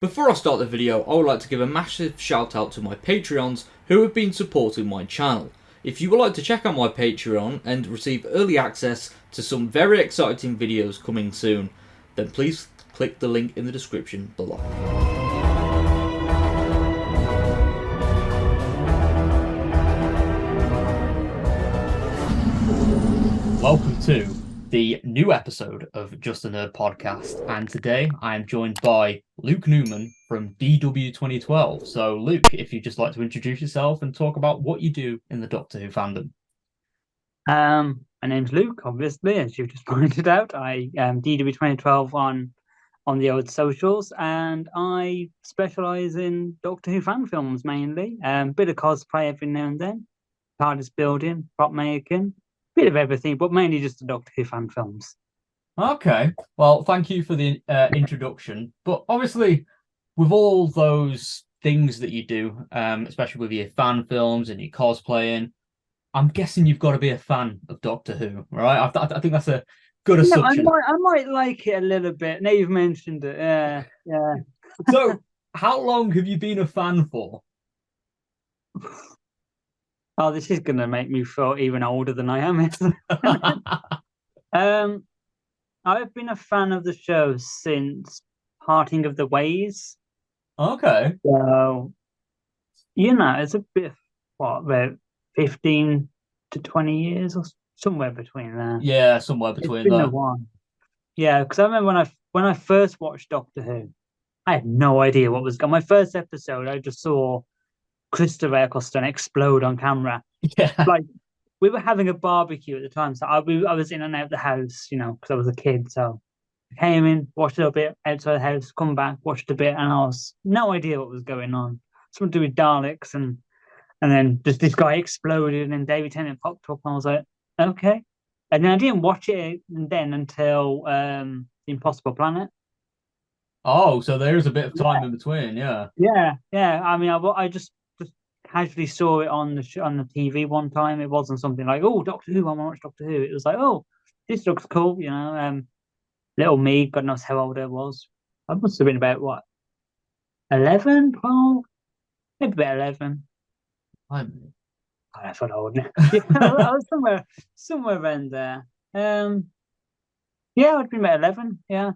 Before I start the video, I would like to give a massive shout out to my Patreons who have been supporting my channel. If you would like to check out my Patreon and receive early access to some very exciting videos coming soon, then please click the link in the description below. Welcome to the new episode of Just a Nerd Podcast, and today I am joined by Luke Newman from DW2012. So, Luke, if you'd just like to introduce yourself and talk about what you do in the Doctor Who fandom. My name's Luke, obviously, as you've just pointed out. I am DW2012 on the old socials, and I specialise in Doctor Who fan films mainly. Bit of cosplay every now and then, TARDIS building, prop making, bit of everything, but mainly just the Doctor Who fan films. Okay, well, thank you for the introduction. But obviously, with all those things that you do, especially with your fan films and your cosplaying, I'm guessing you've got to be a fan of Doctor Who, right? I think that's a good Yeah, assumption. I might like it a little bit. Now you've mentioned it, yeah, yeah. So, how long have you been a fan for? Oh, this is gonna make me feel even older than I am. Um, I've been a fan of the show since Parting of the Ways. Okay. So, it's a bit, what, about 15 to 20 years or somewhere between there. Yeah, somewhere It's between been a there. while. Yeah, because I remember when I first watched Doctor Who, I had no idea what was going. My first episode, I just saw Christopher Eccleston explode on camera. Yeah. Like, we were having a barbecue at the time, so I was in and out of the house, because I was a kid. So I came in, watched a bit outside the house, come back, watched a bit, and I was no idea what was going on. Something to do with Daleks, and then just this guy exploded, and then David Tennant popped up, and I was like, okay. And then I didn't watch it then until The Impossible Planet. Oh, so there's a bit of time in between, yeah. Yeah. I mean, I just casually saw it on on the TV one time. It wasn't something like, oh, Doctor Who, I want to watch Doctor Who. It was like, oh, this looks cool, little me, God knows how old I was. I must have been about what, 11, 12, maybe about 11. I'm... Oh, I felt old now. Yeah, I was somewhere around there. Yeah, I'd been about 11. Yeah.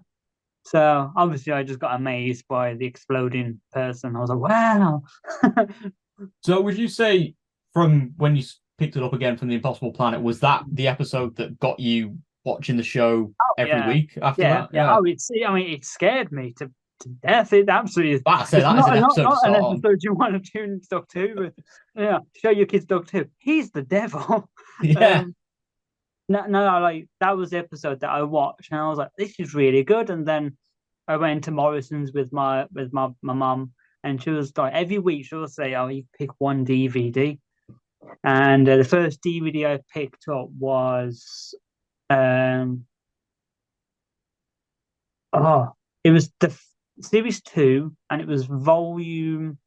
So obviously, I just got amazed by the exploding person. I was like, wow. So would you say from when you picked it up again from the Impossible Planet, was that the episode that got you watching the show Oh every yeah, week after that? yeah. Yeah. Oh, I mean, it scared me to death. It absolutely is. That I say It's that is an episode to not an start on. episode you want to tune into Doctor Who with. Yeah, show your kids Doctor Who. He's the devil. Yeah. Um, no, like that was the episode that I watched, and I was like, this is really good. And then I went to Morrison's with my mum, and she was like, every week she'll say, "Oh, you pick one DVD." And the first DVD I picked up was um oh, it was series two, and it was volume.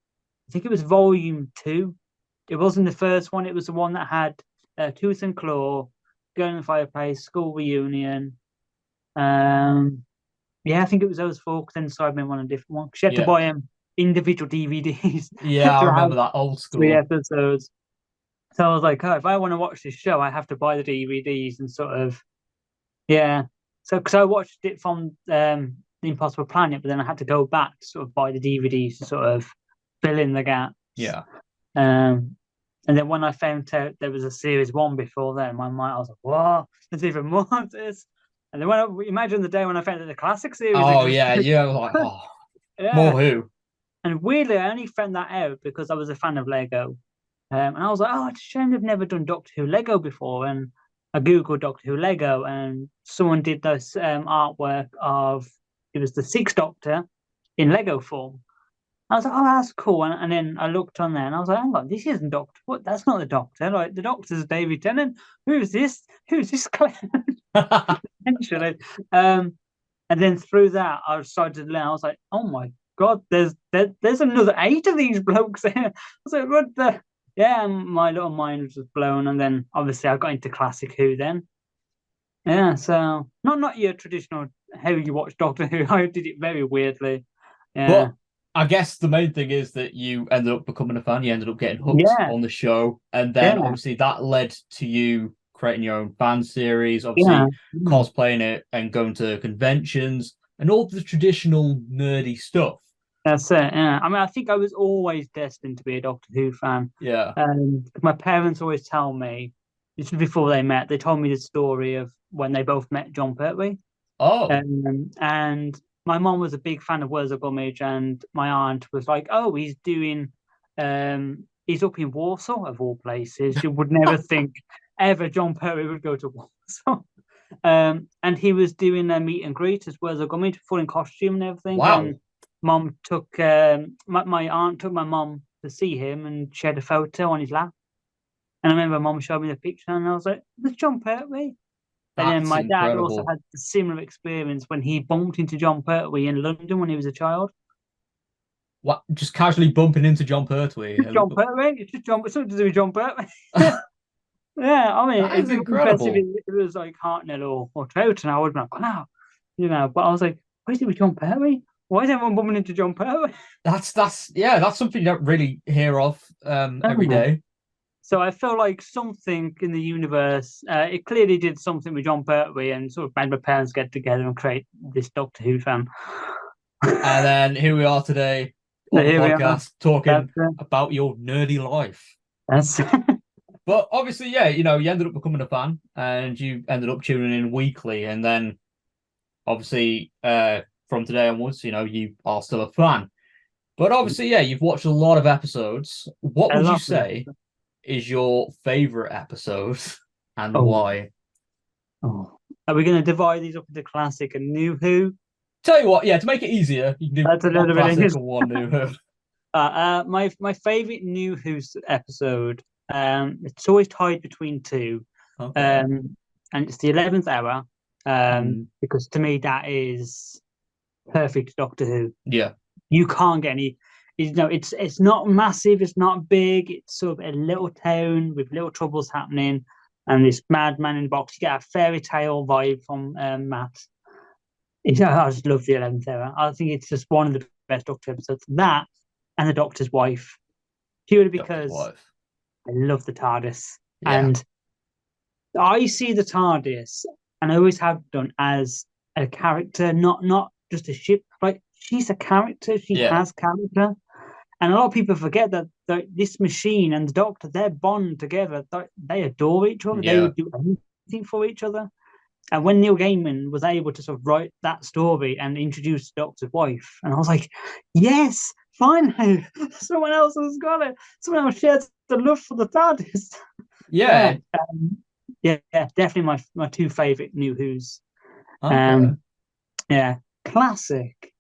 I think it was volume two. It wasn't the first one. It was the one that had Tooth and Claw, Girl in the Fireplace, School Reunion. Um, yeah, I think it was those four. Because then Sidemen won a different one. She had to Yeah. buy individual DVDs Yeah, I to have remember that old three school. episodes. So I was like, oh, if I want to watch this show, I have to buy the DVDs and sort of, yeah. So because I watched it from The Impossible Planet, but then I had to go back to sort of buy the DVDs to sort of fill in the gaps. Yeah. Um, and then when I found out there was a series one before then, my mind, I was like, "Whoa, there's even more of this." And then imagine the day when I found out the classic series Oh existed. yeah, yeah, like oh Yeah, more who. and weirdly, I only found that out because I was a fan of Lego. And I was like, oh, it's a shame they've never done Doctor Who Lego before. And I Googled Doctor Who Lego, and someone did this artwork of it was the Sixth Doctor in Lego form. I was like, oh, that's cool. And then I looked on there and I was like, hang on, this isn't Doctor. What? That's not the Doctor. Like, the Doctor's David Tennant. Who's this? Who's this clown? Essentially. And then through that, I started to learn. I was like, oh my God, there's another eight of these blokes here. I was like, what the? Yeah, and my little mind was just blown. And then obviously I got into Classic Who then. Yeah, so not your traditional how you watch Doctor Who. I did it very weirdly. But Yeah. I guess the main thing is that you ended up becoming a fan. You ended up getting hooked Yeah, on the show, and then yeah, obviously that led to you creating your own fan series, yeah. obviously cosplaying it and going to conventions and all the traditional nerdy stuff. That's it. Yeah. I mean, I think I was always destined to be a Doctor Who fan. Yeah. My parents always tell me, this was before they met, they told me the story of when they both met John Pertwee. Oh, And my mom was a big fan of Wurzel Gummidge, and my aunt was like, "Oh, he's up in Warsaw of all places. You would never think ever John Perry would go to Warsaw." And he was doing a meet and greet as Wurzel Gummidge, full in costume and everything. wow. And my aunt took my mom to see him, and she had a photo on his lap. And I remember mom showed me the picture, and I was like, "That's John Pertwee." And then That's my dad also incredible. had a similar experience when he bumped into John Pertwee in London when he was a child. What? Just casually bumping into John Pertwee. Just John Pertwee, it's just John, it's something to do with John Pertwee. Yeah, I mean, That it'd is be impressive if incredible. it was like Hartnell or Troughton. I would be like, wow, But I was like, why is it with John Pertwee? Why is everyone bumping into John Pertwee? That's something you don't really hear of every day. So I feel like something in the universe, it clearly did something with John Pertwee and sort of made my parents get together and create this Doctor Who fan. And then here we are today So on the here we are. podcast talking That's it. about your nerdy life. That's But obviously, yeah, you ended up becoming a fan and you ended up tuning in weekly. And then obviously, from today onwards, you are still a fan. But obviously, yeah, you've watched a lot of episodes. What a would you lovely say episode. is your favorite episode and Oh, why? oh. Are we going to divide these up into classic and new Who? Tell you what, yeah, to make it easier, you can do That's a one little bit classic English. and one new Who. My favorite new Who's episode. It's always tied between two. Okay. Um, and it's the 11th hour. Mm, Because to me that is perfect Doctor Who. yeah. You can't get any. It's not massive. It's not big. It's sort of a little town with little troubles happening, and this madman in the box. You get a fairy tale vibe from Matt. I just love the 11th hour. I think it's just one of the best Doctor episodes. That and the Doctor's wife, purely Doctor's because wife. I love the TARDIS, Yeah. and I see the TARDIS, and I always have done as a character, not just a ship. Like she's a character. She Yeah. has character. And a lot of people forget that this machine and the Doctor, they're bond together. They adore each other. They Yeah. would do anything for each other. And when Neil Gaiman was able to sort of write that story and introduce the Doctor's wife, and I was like, yes, finally, someone else has got it. Someone else shares the love for the TARDIS. Yeah. Yeah, yeah, definitely my two favorite New Who's. Okay. Um, yeah, classic.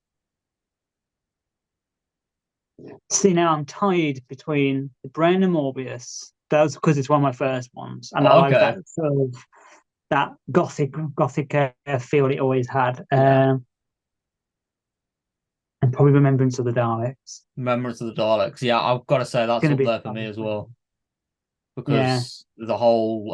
See, now I'm tied between the Brain and Morbius. That's because it's one of my first ones, and I like that Okay. sort of that gothic feel it always had. Yeah. And probably Remembrance of the Daleks. Memories of the Daleks. Yeah, I've got to say It's that's going to up be there for me as well. yeah, Because the whole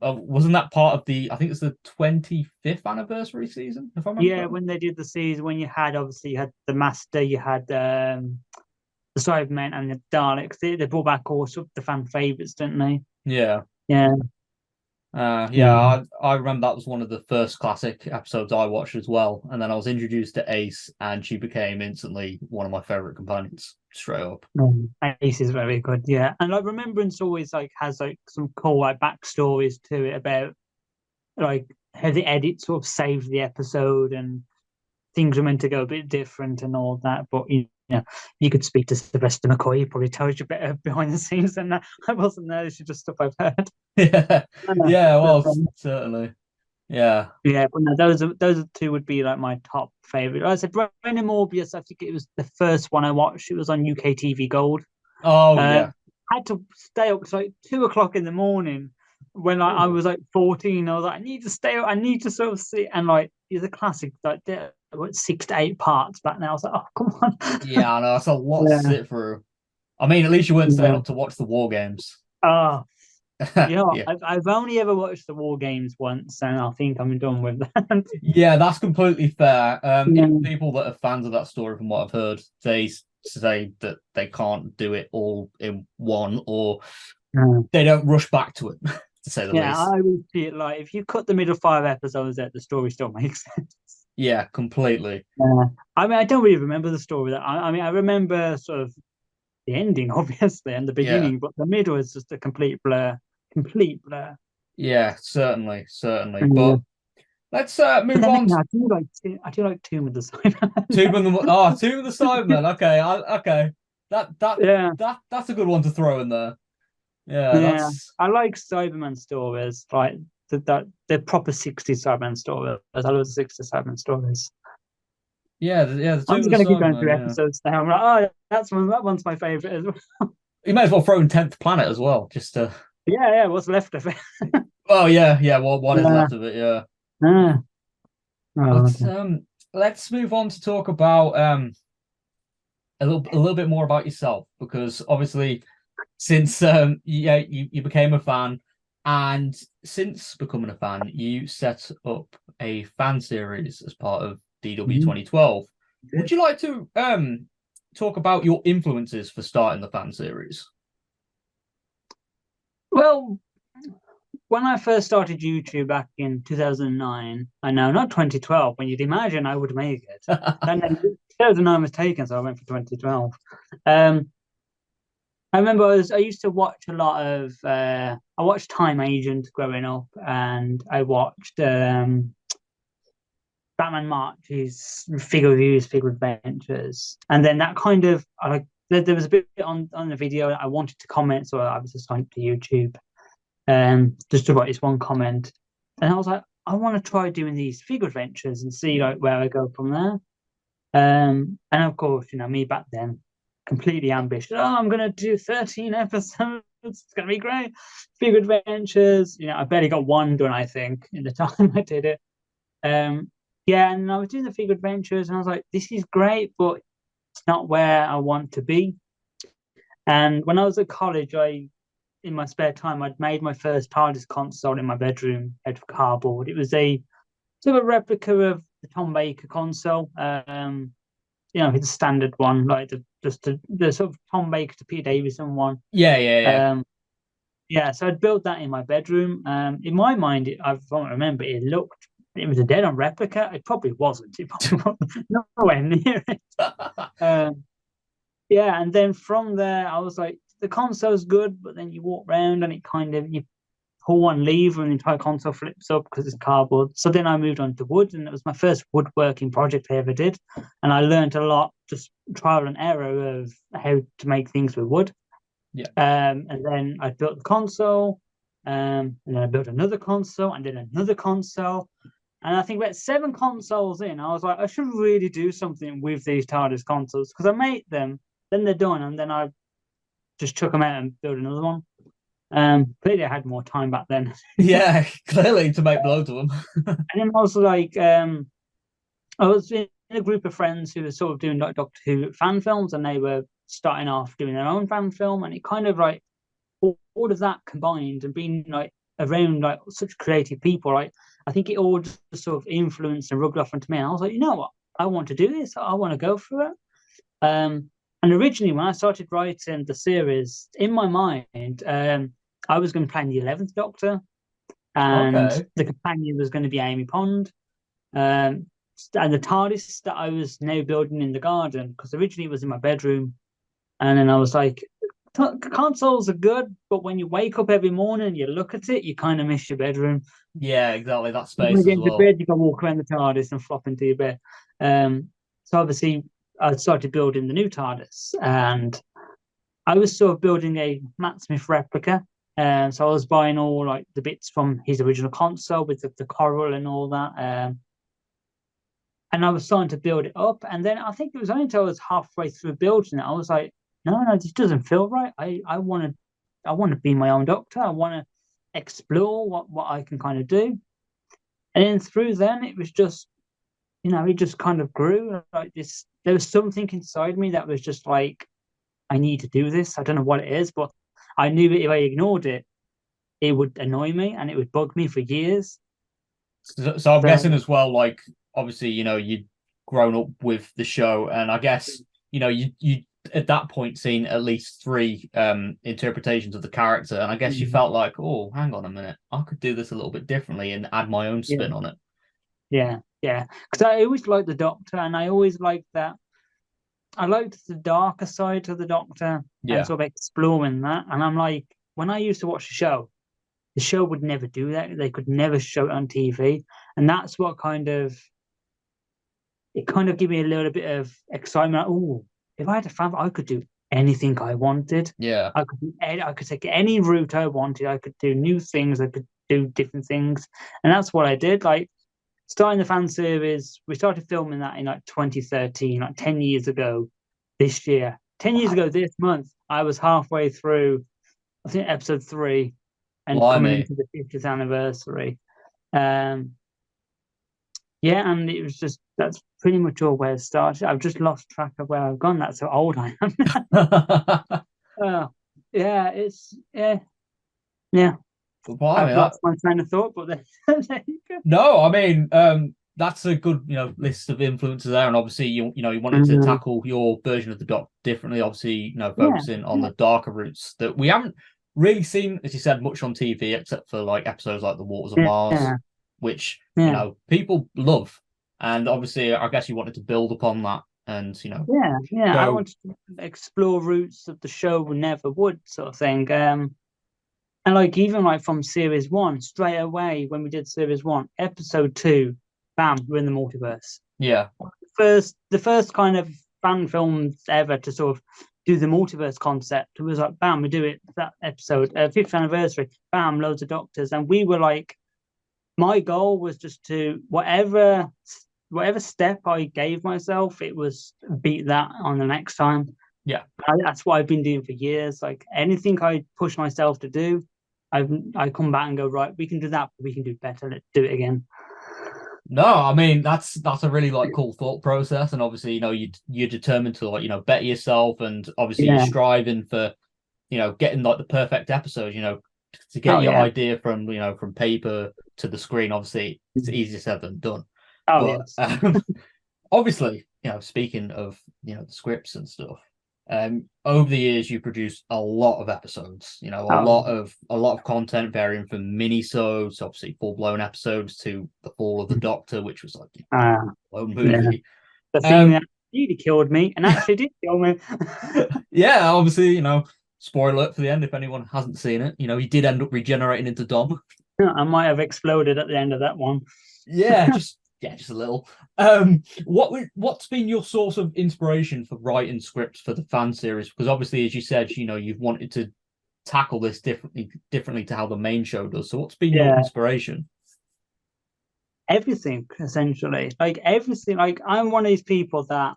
wasn't that part of the I think it's the 25th anniversary season, if I remember yeah. correctly. When they did the season, when you had the Master, you had the Cybermen and the Daleks. They brought back all sort of the fan favorites, didn't they? Yeah. Yeah, Yeah, yeah. I remember that was one of the first classic episodes I watched as well. And then I was introduced to Ace and she became instantly one of my favorite companions, straight up. Ace is very good, yeah. And like Remembrance always like has like some cool like backstories to it about like how the edit sort of saved the episode and things were meant to go a bit different and all that. But you could speak to Sylvester McCoy, he probably tells you better behind the scenes than that. I wasn't there, it's just stuff I've heard. Yeah. Uh, Yeah, but, well, certainly. Yeah. yeah, but no, those two would be like my top favorite. Like I said, Brain and Morbius, I think it was the first one I watched. It was on UK TV Gold. Oh Um, yeah. had to stay up to like 2 o'clock in the morning when like, I Ooh. was like 14. I was like, I need to stay up. I need to sort of see. And like, it's a classic. Like, there were 6 to 8 parts back now. I was like, oh, come on. Yeah, I know that's a lot to Yeah, sit through. I mean, at least you weren't staying yeah. up to watch the war games. Oh, Yeah. I've only ever watched the War Games once, and I think I'm done with that. Yeah, that's completely fair. Yeah, Even people that are fans of that story, from what I've heard, they say that they can't do it all in one, or Mm. they don't rush back to it, to say the Yeah, least. I would see it like if you cut the middle 5 episodes out, the story still makes sense. Yeah, completely. Yeah. I mean, I don't really remember the story. I mean, I remember sort of the ending, obviously, and the Yeah, beginning, but the middle is just a complete blur. Complete blur. yeah, certainly, certainly. Yeah. But let's But move then on again, to I do like Tomb of the Cybermen. Tomb of the Cybermen. Okay, okay. That that Yeah, that's a good one to throw in there. Yeah, yeah. that's I like Cyberman stories, like the proper 60s Cyberman stories. I love the 60s Cyberman stories. yeah, the I'm Tomb just of the gonna keep going Cybermen. through Yeah, episodes now. I'm like, oh, that one's my favorite as well. you may as well throw in 10th Planet as well, just to. Yeah, yeah. What's left of it? Oh yeah, yeah. What is Yeah, left of it? Yeah. yeah. Oh, But okay. let's move on to talk about a little bit more about yourself, because obviously since yeah, you became a fan, and since becoming a fan you set up a fan series as part of DW Mhm. 2012. Would you like to talk about your influences for starting the fan series? Well, when I first started YouTube back in 2009, I know, not 2012, when you'd imagine I would make it. And then 2009 was taken, so I went for 2012. Um, I remember I used to watch a lot of, I watched Time Agent growing up, and I watched Batman March's figure reviews, figure adventures. And then that kind of, there was a bit on the video that I wanted to comment, so I was assigned to YouTube just to write this one comment. And I was like, I want to try doing these figure adventures and see like where I go from there. And of course, me back then, completely ambitious. Oh, I'm gonna do 13 episodes. It's gonna be great. Figure adventures. I barely got one done, I think, in the time I did it. Um, yeah, and I was doing the figure adventures, and I was like, this is great, but it's not where I want to be. And when I was at college, in my spare time, I'd made my first TARDIS console in my bedroom out of cardboard. It was a sort of a replica of the Tom Baker console. It's a standard one, like the sort of Tom Baker to Peter Davison one. Yeah, yeah, yeah. Um, yeah, so I'd built that in my bedroom. In my mind, I don't remember, it was a dead on replica. It probably wasn't. It probably wasn't nowhere near it. Um, yeah, and then from there, I was like, the console's good, but then you walk around and you pull one lever and the entire console flips up because it's cardboard. So then I moved on to wood, and it was my first woodworking project I ever did. And I learned a lot, just trial and error of how to make things with wood. Yeah. And then I built the console, and then I built another console, and then another console. And I think about 7 consoles in, I was like, I should really do something with these TARDIS consoles because I make them, then they're done, and then I just chuck them out and build another one. Clearly I had more time back then. Yeah, clearly to make loads of them. And then also like I was in a group of friends who were sort of doing like Doctor Who fan films, and they were starting off doing their own fan film, and it kind of like all of that combined and being like around like such creative people, like I think it all just sort of influenced and rubbed off onto me. And I was like, you know what? I want to do this. I want to go for it. And originally, when I started writing the series, in my mind, I was going to play the 11th Doctor, and Okay. the companion was going to be Amy Pond. Um, and the TARDIS that I was now building in the garden, because originally it was in my bedroom, and then I was like, consoles are good, but when you wake up every morning and you look at it, you kind of miss your bedroom. Yeah, exactly. That When you space get as into well. bed, you can walk around the TARDIS and flop into your bed. So obviously, I started building the new TARDIS, and I was sort of building a Matt Smith replica. So I was buying all like the bits from his original console with the coral and all that. And I was starting to build it up. And then I think it was only until I was halfway through building it, I was like, no, no, this doesn't feel right. I want to be my own doctor. I want to explore what I can kind of do. And then through then it was just, it just kind of grew like this. There was something inside me that was just like, I need to do this. I don't know what it is, but I knew that if I ignored it, it would annoy me and it would bug me for years. So I'm guessing So as well, like obviously, you'd grown up with the show, and I guess, you at that point seen at least three interpretations of the character, and I guess you Mm. felt like, oh, hang on a minute, I could do this a little bit differently and add my own Yeah, spin on it. yeah. Because I always liked the Doctor, and I always liked that. I liked the darker side to the Doctor and Yeah, sort of exploring that. And I'm like, when I used to watch the show would never do that. They could never show it on TV, and that's what kind of gave me a little bit of excitement. Like, oh, if I had a fan, I could do anything I wanted. yeah. I could take any route I wanted. I could do new things. I could do different things, and that's what I did. Like starting the fan series, we started filming that in like 2013, like 10 years ago. This year, 10 years Wow, ago this month, I was halfway through. I think episode 3, and coming blimey. into the 50th anniversary. Um, Yeah, and it was just that's pretty much all where it started. I've just lost track of where I've gone. That's how old I am. Oh, yeah, yeah. Blimey, I've lost my train of thought, but then there you go. no, I mean, that's a good, list of influences there, and obviously, you wanted to Mm, tackle your version of the Doc differently. Obviously, yeah, focusing on yeah, the darker routes that we haven't really seen, as you said, much on TV, except for like episodes like The Waters of Mars, yeah, which yeah, people love, and obviously, I guess you wanted to build upon that, and yeah. I go, wanted to explore routes that the show never would, sort of thing. And like even like from series one, straight away when we did series one, episode 2, bam, we're in the multiverse. yeah, The first kind of fan films ever to sort of do the multiverse concept. It was like, bam, we do it that episode, 50th anniversary, bam, loads of doctors. And we were like, my goal was just to whatever step I gave myself, it was beat that on the next time. yeah. That's what I've been doing for years. Like anything I push myself to do, I come back and go, right, we can do that, but we can do better. Let's do it again. No, I mean that's a really like cool thought process, and obviously you're determined to like better yourself, and obviously you're Yeah. striving for getting like the perfect episode, to get Oh your yeah. idea from from paper to the screen. Obviously, it's easier said than done, Oh but yes. obviously, speaking of the scripts and stuff, over the years you produced a lot of episodes, Oh a lot of content varying from mini-sodes, obviously full-blown episodes, to the Fall of the Doctor, which was like uh, a own yeah. movie. The thing um that really killed me and actually did kill me. yeah, obviously, spoiler alert for the end if anyone hasn't seen it, he did end up regenerating into Dom. I might have exploded at the end of that one. Yeah, just a little. What's been your source of inspiration for writing scripts for the fan series? Because obviously, as you said, you've wanted to tackle this differently to how the main show does. So what's been your Yeah. inspiration? Everything essentially. Like everything. Like I'm one of these people that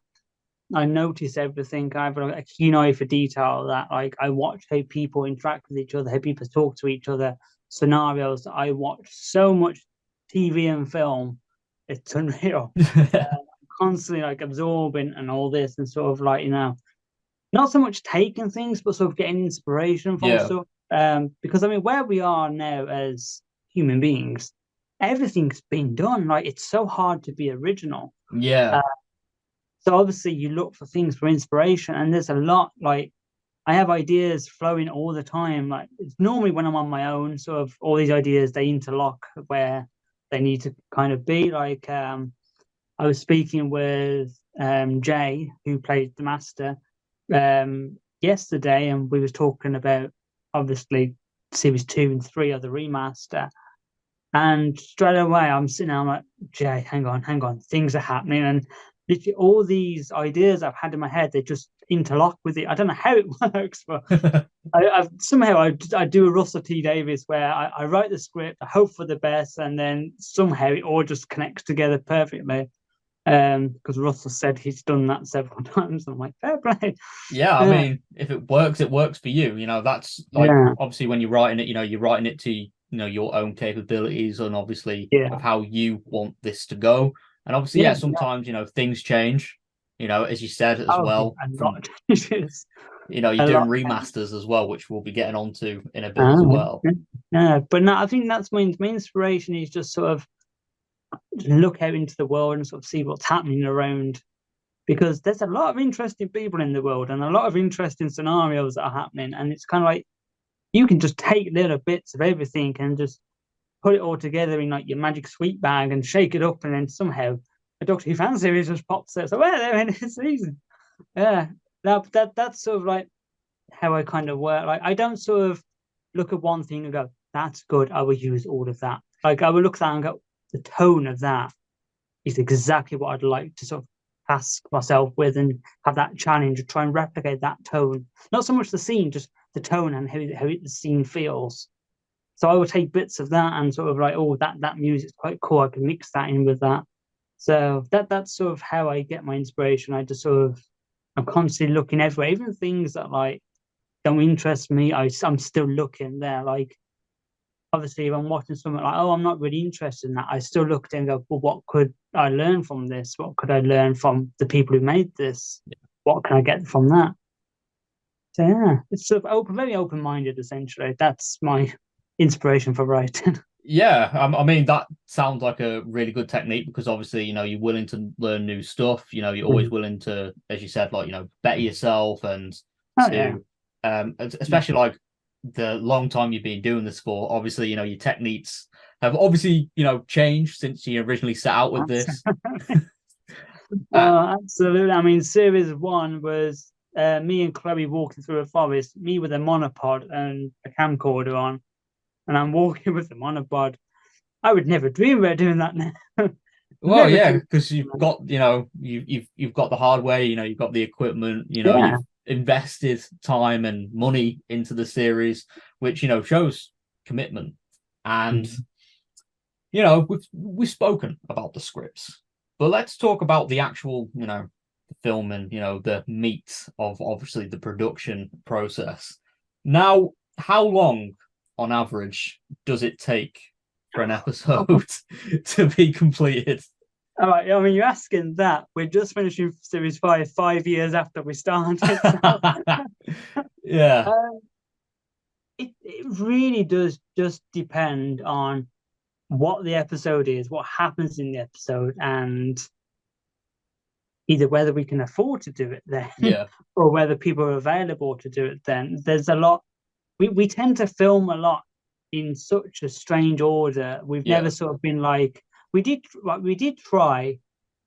I notice everything. I have a keen eye for detail that like I watch how people interact with each other, how people talk to each other, scenarios. I watch so much TV and film. It's unreal. Constantly like absorbing and all this and sort of like, not so much taking things, but sort of getting inspiration from Yeah, stuff. Because I mean, where we are now as human beings, everything's been done. Like it's so hard to be original. yeah, Uh, so obviously you look for things for inspiration, and there's a lot. Like I have ideas flowing all the time. Like it's normally when I'm on my own, sort of all these ideas they interlock where they need to kind of be. Like I was speaking with Jay, who played the master, yesterday, and we was talking about obviously series 2 and 3 of the remaster. And straight away, I'm sitting there, I'm like, Jay, hang on, things are happening, and literally all these ideas I've had in my head, they just interlock with it. I don't know how it works, but I've somehow I do a Russell T Davies where I write the script, I hope for the best, and then somehow it all just connects together perfectly. Because Russell said he's done that several times. I'm like, fair play. yeah. I Yeah, mean, if it works for you. That's like yeah, obviously when you're writing it, you're writing it to your own capabilities, and obviously yeah. of how you want this to go. And obviously, Yeah, yeah, yeah. sometimes things change. As you said as Oh, well, a from lot changes. you're A doing lot changes. remasters as well, which we'll be getting onto in a bit as Oh, well. yeah. Yeah, but no, I think that's my inspiration is just sort of look out into the world and sort of see what's happening around because there's a lot of interesting people in the world and a lot of interesting scenarios that are happening. And it's kind of like you can just take little bits of everything and just put it all together in like your magic sweet bag and shake it up, and then somehow a Doctor Who fan series just pops there. So well, there it is. Easy. Yeah, that's sort of like how I kind of work. Like I don't sort of look at one thing and go, "That's good. I will use all of that." Like I will look at that and go, "The tone of that is exactly what I'd like to sort of task myself with and have that challenge to try and replicate that tone. Not so much the scene, just the tone and how the scene feels." So I would take bits of that and sort of like, oh, that music's quite cool. I can mix that in with that. So that's sort of how I get my inspiration. I just sort of I'm constantly looking everywhere, even things that like don't interest me. I'm still looking there. Like obviously, if I'm watching something like, oh, I'm not really interested in that, I still look at it and go, well, what could I learn from this? What could I learn from the people who made this? What can I get from that? So yeah, it's sort of very open-minded. Essentially, that's my inspiration for writing. Yeah, I mean that sounds like a really good technique because obviously, you're willing to learn new stuff. You're always willing to, as you said, like, better yourself and Oh yeah. to, especially like the long time you've been doing this for. Obviously, your techniques have obviously, changed since you originally set out with this. Oh, absolutely. I mean, series one was me and Chloe walking through a forest, me with a monopod and a camcorder on, and I'm walking with the monopod. I would never dream about doing that now. Well, Never yeah, dream. because you've got, you've got the hardware, you've got the equipment, Yeah. you've invested time and money into the series, which shows commitment. And we've spoken about the scripts, but let's talk about the actual, the film and the meat of obviously the production process. Now, how long on average does it take for an episode to be completed? All right. I mean, you're asking that. We're just finishing series five, 5 years after we started. So, Yeah, um, it really does just depend on what the episode is, what happens in the episode, and either whether we can afford to do it then yeah, or whether people are available to do it then. There's a lot. We tend to film a lot in such a strange order. We've yeah, never sort of been like we did try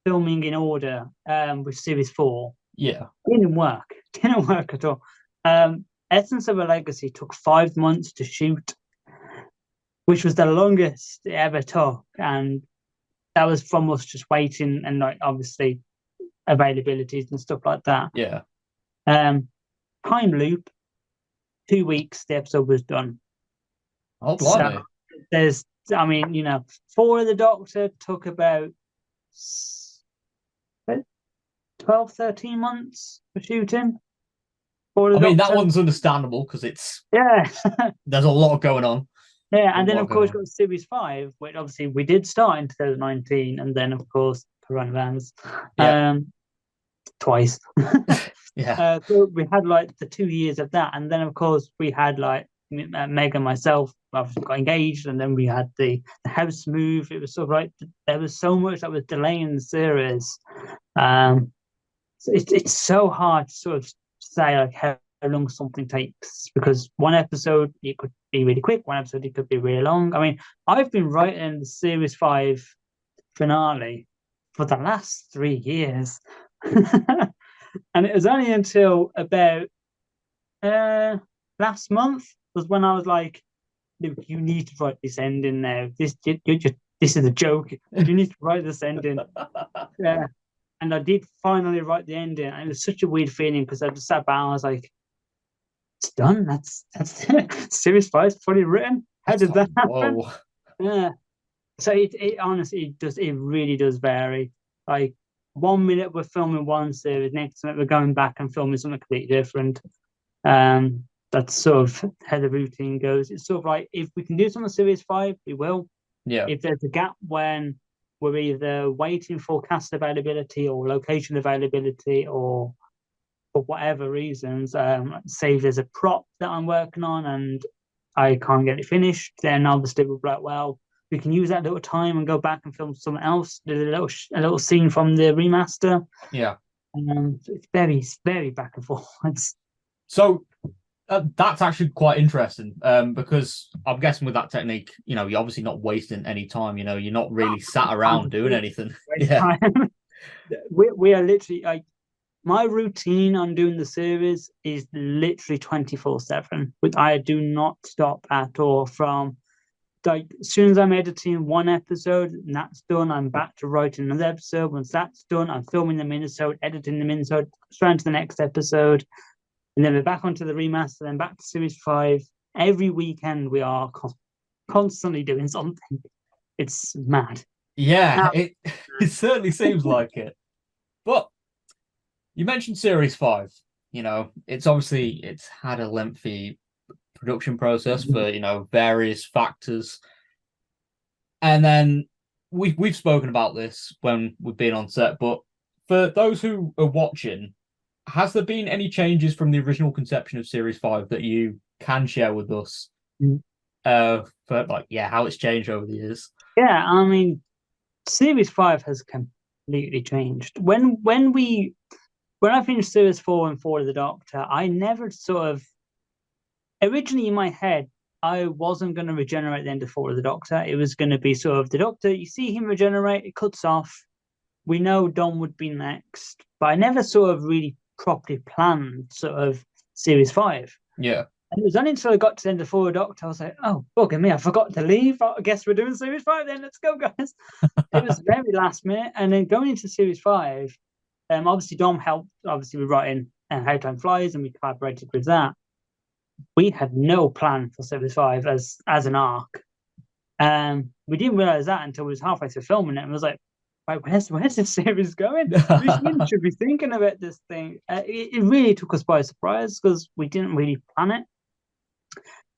filming in order with series four. yeah. Didn't work. Didn't work at all. Essence of a Legacy took 5 months to shoot, which was the longest it ever took, and that was from us just waiting and like obviously availabilities and stuff like that. Yeah. Um, Time loop, 2 weeks, the episode was done. Oh, So blimey. there's, I mean, Four of the Doctor took about 12, 13 months for shooting. Four of I the mean, that Doctor. one's understandable because Yeah. there's a lot going on. Yeah. A And then, lot of going course, on. got Series 5, which obviously we did start in 2019. And then, of course, coronavirus Yeah, twice. yeah, So we had like the 2 years of that. And then, of course, we had like Meg and myself got engaged, and then we had the house move. It was sort of like there was so much that was delaying the series. So it's so hard to sort of say like how long something takes, because one episode it could be really quick, one episode it could be really long. I mean, I've been writing the series five finale for the last 3 years. And it was only until about last month was when I was like, Luke, you need to write this ending now. This is a joke. You need to write this ending. Yeah. And I did finally write the ending. And it was such a weird feeling because I just sat back and I was like, it's done. That's series five's fully written. How it's did like, that happen? whoa. Yeah. So it honestly it really does vary. Like 1 minute we're filming one series, next minute we're going back and filming something completely different. That's sort of how the routine goes. It's sort of like if we can do something series five, we will. Yeah, If there's a gap when we're either waiting for cast availability or location availability or for whatever reasons, say there's a prop that I'm working on and I can't get it finished, then obviously we'll be like, well, we can use that little time and go back and film something else. There's a little scene from the remaster. yeah, So it's very, very back and forwards. So that's actually quite interesting, because I'm guessing with that technique, you're obviously not wasting any time. You're not really sat around doing anything. Waste Yeah. time. We are literally like my routine on doing the series is literally 24/7. But I do not stop at all from like as soon as I'm editing one episode and that's done, I'm back to writing another episode. Once that's done, I'm filming the minisode, editing the minisode, straight to the next episode, and then we're back onto the remaster, then back to series 5. Every weekend we are constantly doing something. It's mad. Yeah, Ah, it certainly seems like it. But you mentioned Series 5. It's had a lengthy production process for, various factors. And then we've spoken about this when we've been on set, but for those who are watching, has there been any changes from the original conception of Series 5 that you can share with us? For like, yeah, how it's changed over the years? yeah, I mean, Series 5 has completely changed. When I finished Series 4 and Forward of the Doctor, I never sort of originally in my head, I wasn't going to regenerate the end of Forward of the Doctor. It was going to be sort of the Doctor, you see him regenerate, it cuts off. We know Don would be next, but I never sort of really properly planned sort of Series 5. Yeah. And it was only until I got to the end of Forward Doctor, I was like, oh, bugger me, I forgot to leave. I guess we're doing Series 5 then. Let's go, guys. It was very last minute. And then going into Series 5, obviously Dom helped, obviously, with writing How Time Flies, and we collaborated with that. We had no plan for Series 5 as an arc. We didn't realize that until we was halfway through filming it and was like, right, where's this series going? We should be thinking about this thing. It really took us by surprise because we didn't really plan it.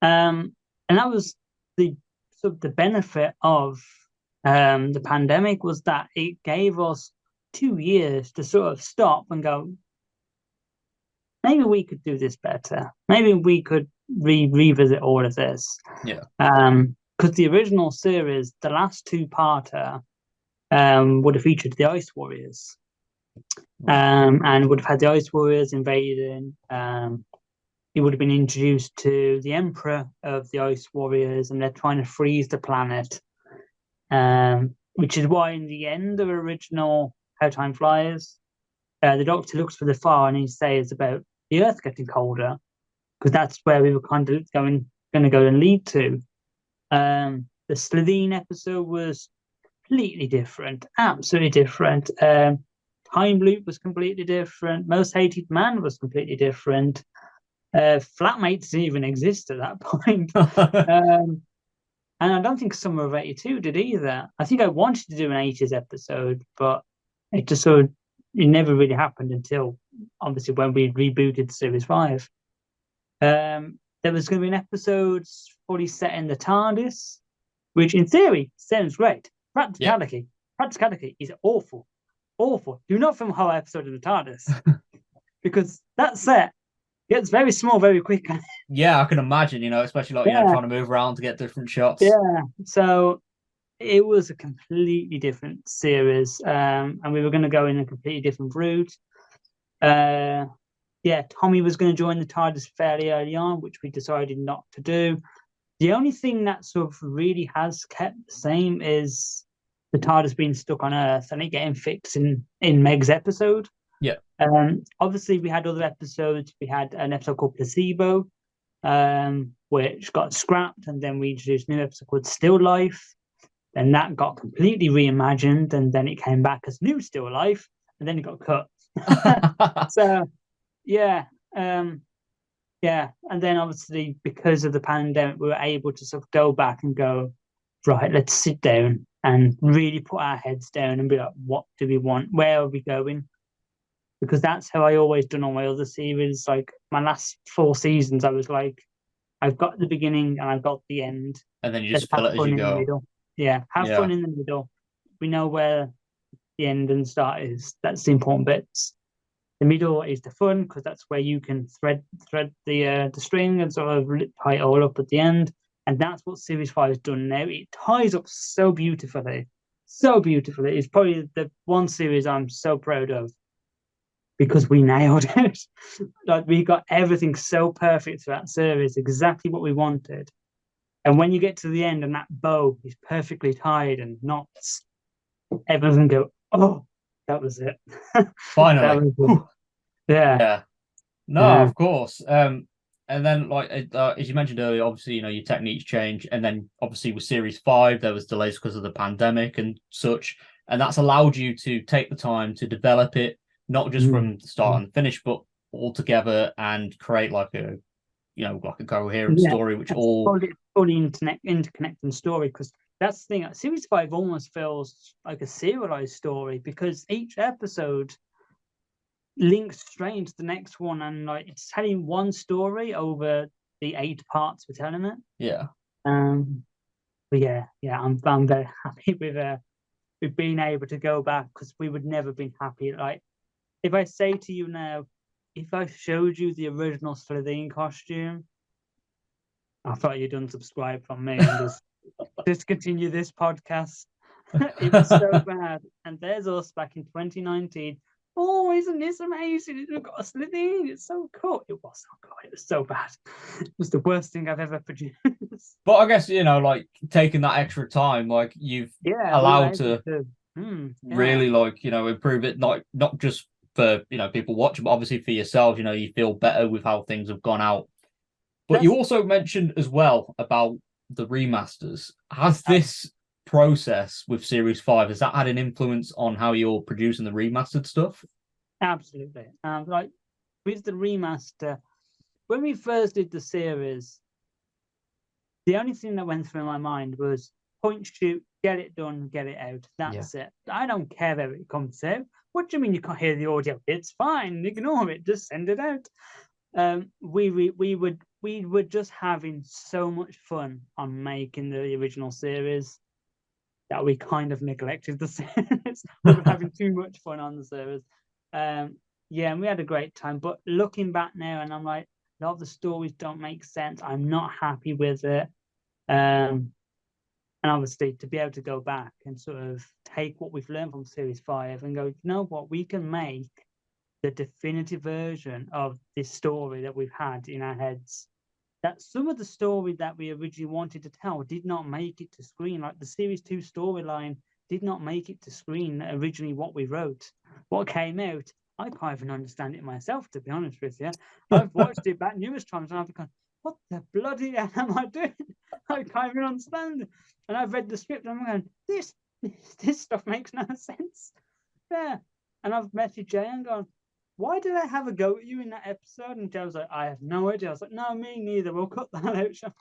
And that was the sort of the benefit of the pandemic was that it gave us 2 years to sort of stop and go, maybe we could do this better. Maybe we could revisit all of this. Yeah. Because the original series, the last two-parter, would have featured the Ice Warriors, and would have had the Ice Warriors invading. He would have been introduced to the Emperor of the Ice Warriors, and they're trying to freeze the planet. Which is why, in the end of original How Time Flies, the Doctor looks for the far and he says about the Earth getting colder, because that's where we were kind of going to go and lead to. The Slitheen episode was completely different, absolutely different. Time Loop was completely different. Most Hated Man was completely different. Flatmates didn't even exist at that point. And I don't think Summer of '82 did either. I think I wanted to do an '80s episode, but it just sort of it never really happened until obviously when we rebooted Series 5. There was going to be an episode fully set in the TARDIS, which in theory sounds great. Practicality is awful. Awful. Do not film a whole episode in the TARDIS because that set gets very small very quickly. Yeah, I can imagine, especially like, Yeah. trying to move around to get different shots. Yeah. So it was a completely different series, and we were going to go in a completely different route. Yeah, Tommy was going to join the TARDIS fairly early on, which we decided not to do. The only thing that sort of really has kept the same is the TARDIS being stuck on Earth and it getting fixed in Meg's episode. Yeah. Obviously, we had other episodes. We had an episode called Placebo, which got scrapped, and then we introduced a new episode called Still Life. Then that got completely reimagined, and then it came back as New Still Life, and then it got cut. So, yeah, yeah, and then obviously because of the pandemic, we were able to sort of go back and go, right, let's sit down and really put our heads down and be like, what do we want? Where are we going? Because that's how I always done all my other series. Like my last 4 seasons, I was like, I've got the beginning and I've got the end. And then you Let's just fill have it as fun you in the go. middle. Yeah, have Yeah. fun in the middle. We know where the end and start is. That's the important bits. The middle is the fun because that's where you can thread the string and sort of tie it all up at the end. And that's what Series 5 has done now. It ties up so beautifully. So beautifully. It's probably the one series I'm so proud of. because we nailed it. Like we got everything so perfect throughout that series, exactly what we wanted. And when you get to the end and that bow is perfectly tied and knots, everyone's gonna go, "Oh, that was it. That Finally. was it." Whew. Yeah, Yeah. No, yeah, of course. And then like as you mentioned earlier, obviously, your techniques change, and then obviously with Series 5, there was delays because of the pandemic and such, and that's allowed you to take the time to develop it, not just mm, from the start mm. and the finish, but all together and create like a coherent Yeah. story, which It's all fully interconnecting story because that's the thing. Series 5 almost feels like a serialized story because each episode links straight into the next one, and like it's telling one story over the 8 parts we're telling it. yeah. But yeah, I'm very happy with being able to go back because we would never been happy. Like if I say to you now, if I showed you the original Slitheen costume, I thought you'd unsubscribe from me and just discontinue this podcast. It was so bad. And there's us back in 2019. Oh, isn't this amazing? We've got a Slitheen. It's so cool. It was so cool. It was so bad. It was the worst thing I've ever produced. But I guess, like taking that extra time, like you've Yeah, we were allowed able to to. Yeah. really improve it, not just for people watching, but obviously for yourself. You feel better with how things have gone out. But you That's also mentioned as well about the remasters. Has uh, this process with Series 5, has that had an influence on how you're producing the remastered stuff? absolutely. Like with the remaster, when we first did the series, the only thing that went through my mind was point, shoot, get it done, get it out. Yeah. That's it. I don't care where it comes out. What do you mean you can't hear the audio? It's fine. Ignore it. Just send it out. We were just having so much fun on making the original series that we kind of neglected the series. We were having too much fun on the series. Yeah, and we had a great time. But looking back now, and I'm like, a lot of the stories don't make sense. I'm not happy with it. Um, and obviously, to be able to go back and sort of take what we've learned from Series 5 and go, you know what, we can make the definitive version of this story that we've had in our heads. That some of the story that we originally wanted to tell did not make it to screen. Like the Series 2 storyline did not make it to screen originally what we wrote. What came out, I can't even understand it myself, to be honest with you. I've watched it back numerous times and I've gone, what the bloody hell am I doing? I can't even understand it. And I've read the script and I'm going, this stuff makes no sense. Yeah. And I've messaged Jay and gone, why did I have a go at you in that episode? And Jay was like, I have no idea. I was like, no, me neither. We'll cut that out.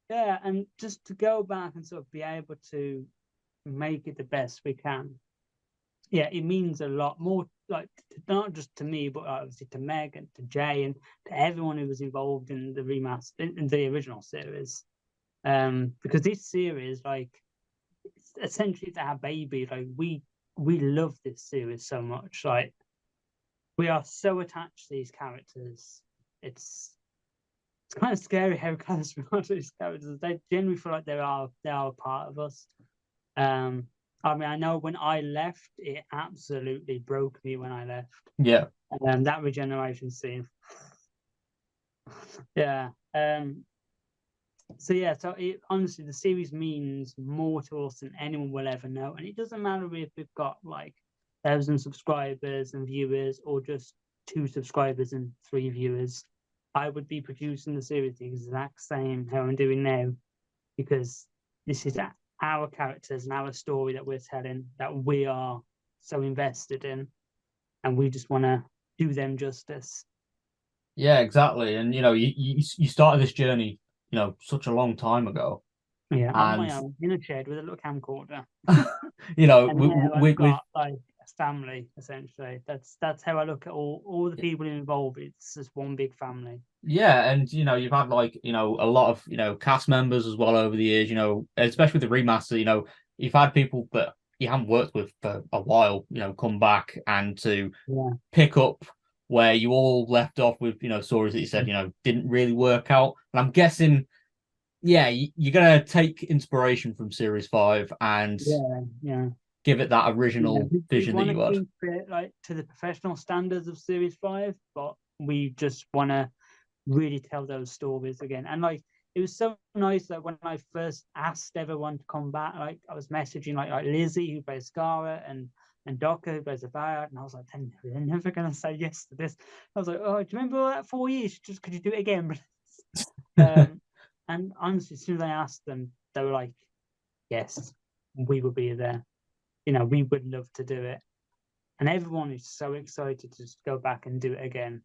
Yeah, and just to go back and sort of be able to make it the best we can. Yeah, it means a lot more, like not just to me, but obviously to Meg and to Jay and to everyone who was involved in the remaster in the original series. Because this series, like, essentially it's our baby. Like we love this series so much. Like we are so attached to these characters. It's kind of scary how close we are to these characters. They genuinely feel like they are a part of us. Um, I mean, I know when I left, it absolutely broke me when I left. Yeah. That regeneration scene. Yeah. So yeah, honestly, the series means more to us than anyone will ever know, and it doesn't matter if we've got like 1,000 subscribers and viewers, or just 2 subscribers and 3 viewers. I would be producing the series the exact same how I'm doing now, because this is our characters and our story that we're telling, that we are so invested in, and we just want to do them justice. Yeah, exactly. And you started this journey, such a long time ago. Yeah, on my And own in a shed with a little camcorder. And now I've with got like a family essentially. That's how I look at all the people involved. It's just one big family. yeah, and you've had like a lot of cast members as well over the years. Especially with the remaster. You've had people that you haven't worked with for a while. Come back and to Yeah. pick up where you all left off with stories that you said didn't really work out. And I'm guessing, yeah, you're gonna take inspiration from Series 5 and Yeah, yeah. give it that Yeah, original we vision that want to you had. keep it like to the professional standards of Series 5, but we just want to really tell those stories again. And like it was so nice that when I first asked everyone to come back, like I was messaging like Lizzie who plays Scarlet and Docker who plays the Barrett, and I was like, they're never gonna say yes to this. I was like, oh, do you remember all that 4 years? Just could you do it again? um, and honestly, as soon as I asked them, they were like, yes, we will be there. You know, we would love to do it. And everyone is so excited to just go back and do it again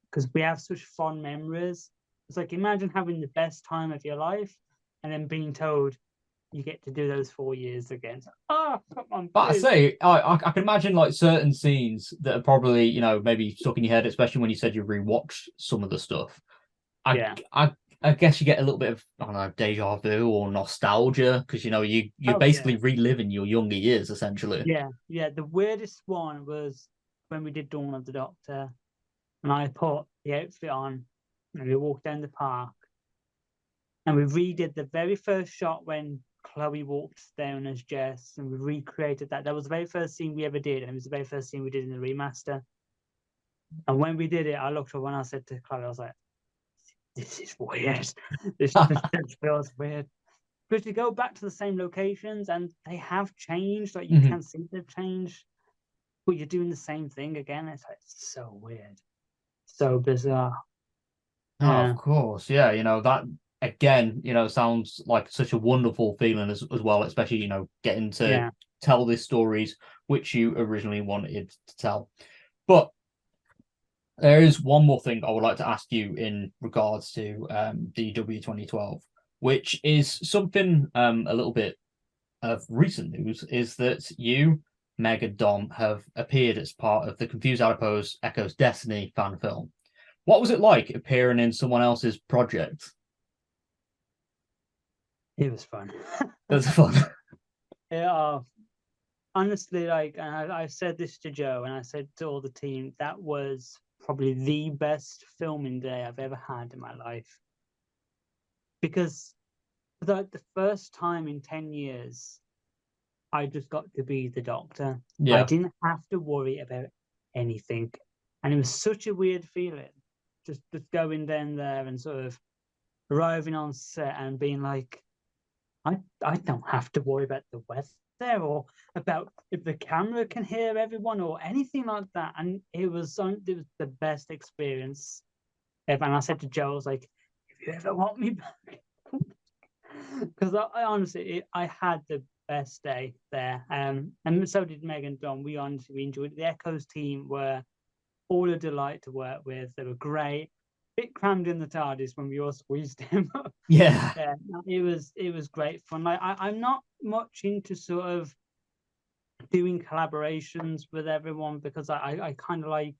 because we have such fond memories. It's like imagine having the best time of your life and then being told you get to do those 4 years again. Oh, come on, But I please. say, I can imagine like certain scenes that are probably, maybe stuck in your head, especially when you said you rewatched some of the stuff. I Yeah. I I guess you get a little bit of, I don't know, deja vu or nostalgia because you're Oh basically yeah. reliving your younger years essentially. Yeah. Yeah. The weirdest one was when we did Dawn of the Doctor and I put the outfit on and we walked down the park and we redid the very first shot when Chloe walked down as Jess, and we recreated that. That was the very first scene we ever did, and it was the very first scene we did in the remaster. And when we did it, I looked up and I said to Chloe, I was like, "This is weird. This feels weird." Because you go back to the same locations, and they have changed. Like you Mhm. can see they've changed, but you're doing the same thing again. It's like it's so weird, so bizarre. Oh, of Yeah, course. Yeah, that again, sounds like such a wonderful feeling as well, especially, getting to yeah. tell these stories which you originally wanted to tell. But there is one more thing I would like to ask you in regards to DW2012, which is something a little bit of recent news, is that you, Meg, and Dom have appeared as part of the Confused Adipose Echoes Destiny fan film. What was it like appearing in someone else's project? It was fun. That's fun. Yeah, honestly, like I said this to Joe and I said to all the team, that was probably the best filming day I've ever had in my life. Because for like the first time in 10 years, I just got to be the doctor. I Yeah. didn't have to worry about anything. And it was such a weird feeling. Just going down there and sort of arriving on set and being like, I don't have to worry about the weather or about if the camera can hear everyone or anything like that. And it was the best experience ever. And I said to Joe, I was like, if you ever want me back, because I honestly I had the best day there. And so did Meg and Don. We honestly enjoyed it. The Echoes team were all a delight to work with. They were great. Bit crammed in the TARDIS when we all squeezed him up. Yeah. Yeah, it was great fun. Like I'm not much into sort of doing collaborations with everyone because I kind of like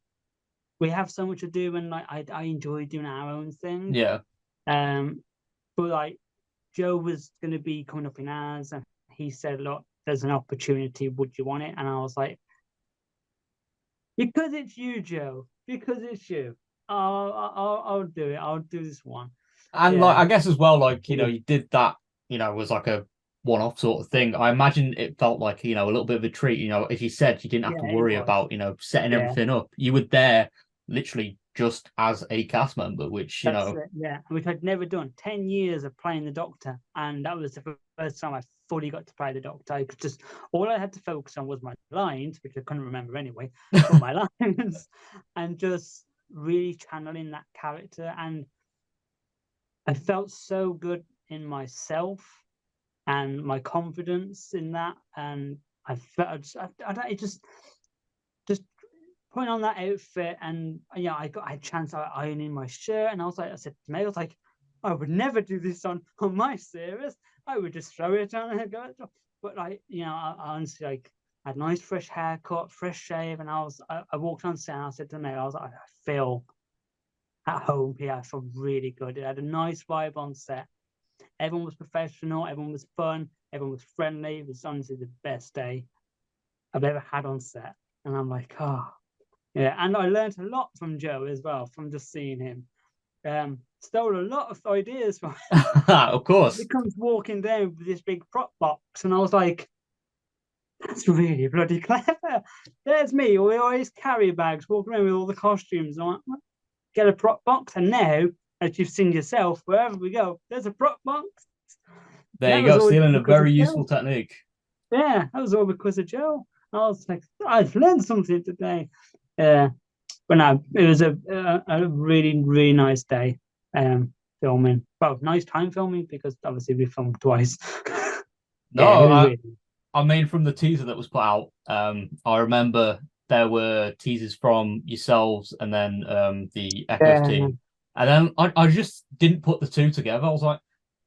we have so much to do and like I enjoy doing our own thing. Yeah. Um, but like Joe was going to be coming up in ours, and he said, "Look, there's an opportunity. Would you want it?" And I was like, "Because it's you, Joe. Because it's you. I'll do it. I'll do this one." And like Yeah, I guess as well, like, you did that, was like a one-off sort of thing. I imagine it felt like, a little bit of a treat. As you said, you didn't have yeah, to it worry was. about, setting Yeah, everything up. You were there literally just as a cast member, which, that's it. Yeah, which I'd never done. 10 years of playing the Doctor, and that was the first time I fully got to play the Doctor. I could just all I had to focus on was my lines, which I couldn't remember anyway, but my lines, and just really channeling that character. And I felt so good in myself and my confidence in that, and I felt it just putting on that outfit, and yeah, I had a chance of ironing my shirt, and I said to me, I was like, I would never do this on my series. I would just throw it on and go. But like, I honestly like I had a nice fresh haircut, fresh shave, and I walked on set and I said to me, I was like, I feel at home here. I feel really good. It had a nice vibe on set. Everyone was professional, everyone was fun, everyone was friendly. It was honestly the best day I've ever had on set. And I'm like, oh, yeah, and I learned a lot from Joe as well from just seeing him. Stole a lot of ideas from him. of He course. comes walking down with this big prop box, and I was like, That's really bloody clever. There's me, we always carry bags, walking around with all the costumes. I'm like, get a prop box, and now, as you've seen yourself, wherever we go, there's a prop box. And There that you was go, all stealing a because of very useful Joe. technique. Yeah, that was all because of Joe. I was like, I've learned something today. Yeah, but no, it was a really, really nice day filming. Well, nice time filming because obviously we filmed twice. Yeah, No, it was really. I mean, from the teaser that was put out, I remember there were teasers from yourselves and then the Echoes Yeah, team. And then I just didn't put the two together. I was like,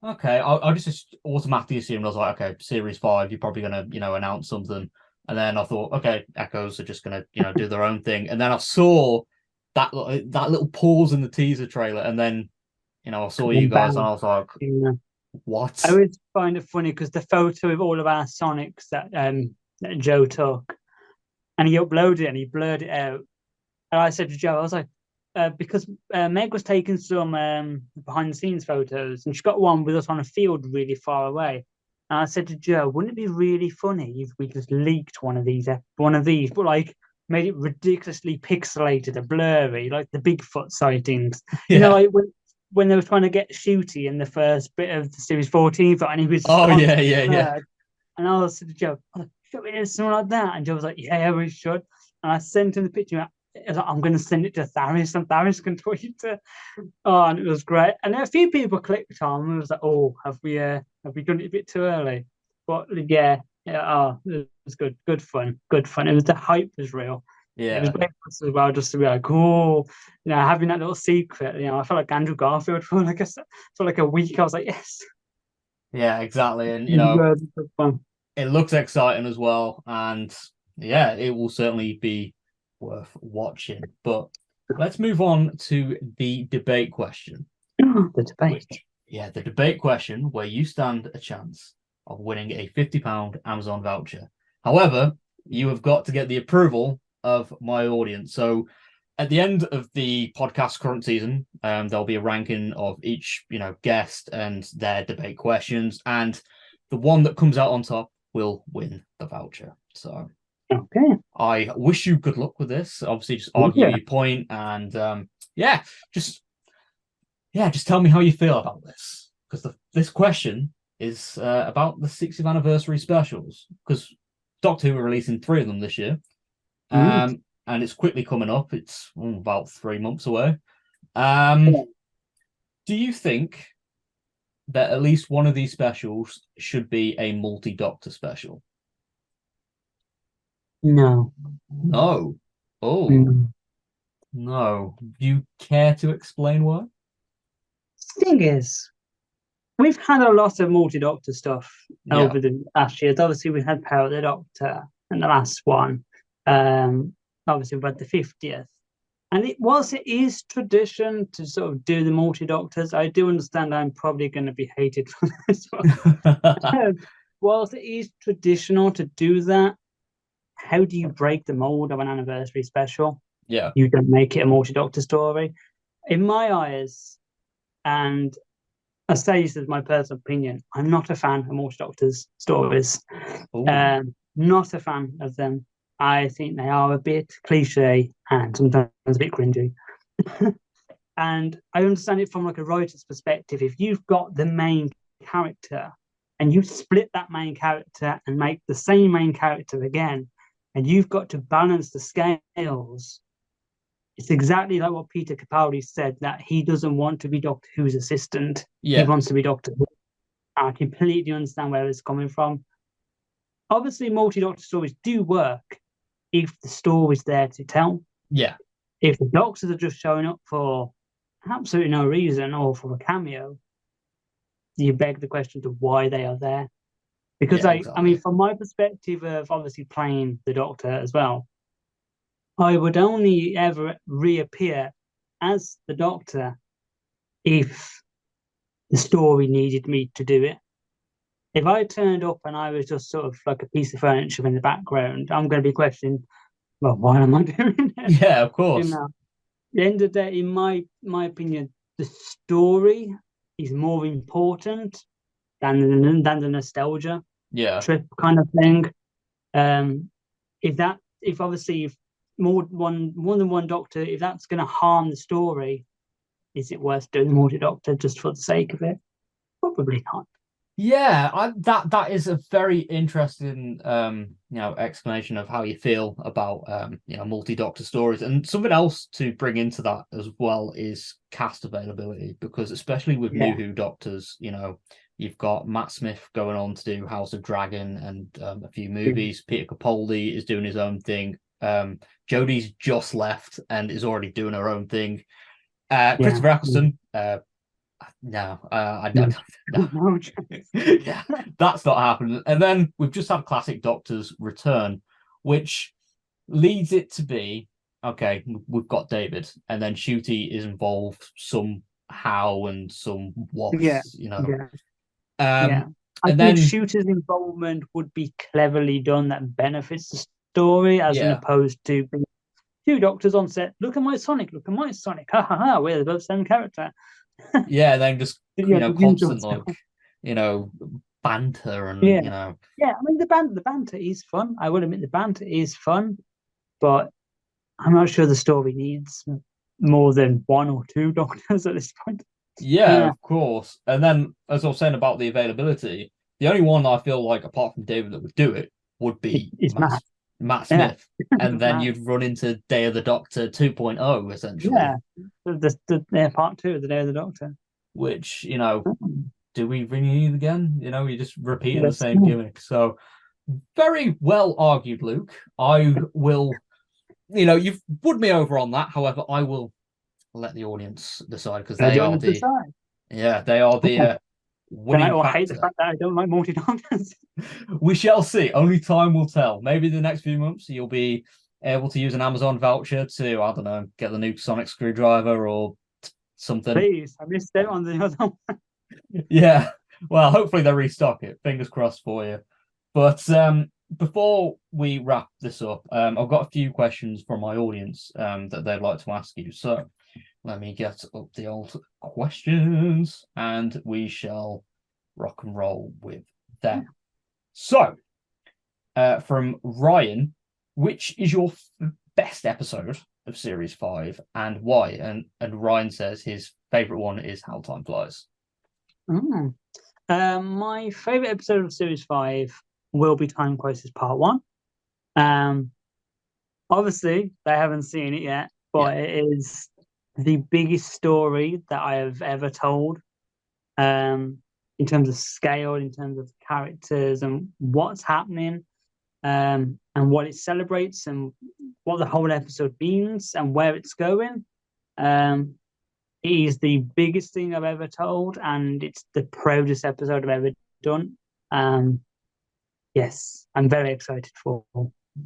okay, I just automatically assumed, I was like, okay, series five, you're probably gonna, announce something. And then I thought, okay, Echoes are just gonna, do their own thing. And then I saw that little pause in the teaser trailer, and then, I saw you and guys, and bang. I was like, Yeah. I what? always find it funny because the photo of all of our Sonics that Joe took, and he uploaded it and he blurred it out. And I said to Joe, I was like, because Meg was taking some behind the scenes photos, and she got one with us on a field really far away. And I said to Joe, wouldn't it be really funny if we just leaked one of these, but like made it ridiculously pixelated and blurry, like the Bigfoot sightings. You know, Yeah. like when they were trying to get Shooty in the first bit of the series 14, and he was just Oh yeah, constantly yeah, yeah. blurred. And I was to Joe, oh, should we do something like that? And Joe was like, yeah, we should. And I sent him the picture. I'm going to send it to Tharis, and Tharis can tweet it. Oh, and it was great. And a few people clicked on, and it was like, "Oh, have we done it a bit too early?" But yeah, yeah, oh, it was good, good fun. It was the hype was real. It was Yeah. great for us as well, just to be like, "Oh, having that little secret." I felt like Andrew Garfield for like a week. I was like, "Yes." Yeah, exactly. And Good fun. it looks exciting as well. And yeah, it will certainly be worth watching. But let's move on to the debate question, The debate. which, yeah, the debate question where you stand a chance of winning a £50 Amazon voucher. However, you have got to get the approval of my audience. So at the end of the podcast current season, there'll be a ranking of each, guest and their debate questions, and the one that comes out on top will win the voucher. So Okay. I wish you good luck with this. Obviously, just argue Yeah. your point, and yeah, just just tell me how you feel about this, because this question is about the 60th anniversary specials, because Doctor Who are releasing 3 of them this year. Mm. And it's quickly coming up. It's about 3 months away. Um, do you think that at least one of these specials should be a multi-Doctor special? No. No. Oh, Mm. no. Do you care to explain why? Thing is, we've had a lot of multi-doctor stuff Yeah. over the last years. Obviously, we had Power of the Doctor in the last one. Um, Obviously, we've had the 50th. And it is tradition to sort of do the multi-doctors. I do understand I'm probably going to be hated for this one. Whilst it is traditional to do that, how do you break the mold of an anniversary special? Yeah. You don't make it a multi-doctor story. In my eyes, and I say this is my personal opinion. I'm not a fan of Morse Doctor's stories. Oh, Not a fan of them. I think they are a bit cliche and sometimes a bit cringy. And I understand it from like a writer's perspective. If you've got the main character and you split that main character and make the same main character again, and you've got to balance the scales, it's exactly like what Peter Capaldi said, that he doesn't want to be Doctor Who's assistant. He yeah. wants to be Doctor Who. I completely understand where it's coming from. Obviously, multi-Doctor stories do work if the story's there to tell. Yeah. If the Doctors are just showing up for absolutely no reason or for a cameo, you beg the question to why they are there. Because Yeah, I mean, exactly. from my perspective of obviously playing the Doctor as well, I would only ever reappear as the Doctor if the story needed me to do it. If I turned up and I was just sort of like a piece of furniture in the background, I'm going to be questioning, well, why am I doing it? Yeah, of You course. know, at the end of the day, in my opinion, the story is more important than the nostalgia Yeah. trip kind of thing. Um, if obviously if more than one Doctor, if that's going to harm the story, is it worth doing the multi-Doctor just for the sake of it? Probably not. Yeah, that is a very interesting explanation of how you feel about multi-doctor stories. And something else to bring into that as well is cast availability, because especially with New Yeah, Who Doctors, you've got Matt Smith going on to do House of Dragon and a few yeah, movies. Peter Capaldi is doing his own thing. Jodie's just left and is already doing her own thing. yeah. Christopher Eccleston, no, I No, don't. No. no chance. Yeah, that's not happening. And then we've just had Classic Doctor's return, which leads it to be okay. We've got David, and then Shooty is involved somehow and somewhat, Yeah, you know. yeah, yeah. Um, I and think then Shooter's involvement would be cleverly done that benefits the story, as in yeah, opposed to being two Doctors on set. Look at my Sonic. Look at my Sonic. Ha ha ha. We're both the same character. yeah, and then just Yeah, the usual constant stuff. you know, banter Yeah, and yeah. I mean, the banter is fun. I will admit the banter is fun, but I'm not sure the story needs more than one or two Doctors at this point. yeah, Yeah, of course. And then, as I was saying about the availability, the only one I feel like, apart from David, that would do it would be it's mad. Matt Yeah, Smith. And then mad. you'd run into Day of the Doctor 2.0, essentially, Yeah, yeah, part two of the Day of the Doctor. which, Mm. do we ring it again? You're just repeating the Let's same go. gimmick. So, very well argued, Luke. I will, you've put me over on that. However, I will let the audience decide because Let the audience decide. they are the Yeah. They might winning all hate the factor. fact that I don't like multi Doctors. We shall see. Only time will tell. Maybe the next few months you'll be able to use an Amazon voucher to, I don't know, get the new Sonic screwdriver or something. Please, I missed out on the other one. Yeah. Well, hopefully they restock it. Fingers crossed for you. But before we wrap this up, I've got a few questions from my audience that they'd like to ask you. So let me get up the old questions and we shall rock and roll with them. So, from Ryan, which is your best episode of Series 5 and why? And Ryan says his favourite one is How Time Flies. Mm. My favorite episode of Series 5 will be Time Crisis Part 1. Um, Obviously, they haven't seen it yet, Yeah. but it is the biggest story that I have ever told. In terms of scale, in terms of characters and what's happening, and what it celebrates and what the whole episode means and where it's going. Um, it is the biggest thing I've ever told, and it's the proudest episode I've ever done. Yes, I'm very excited for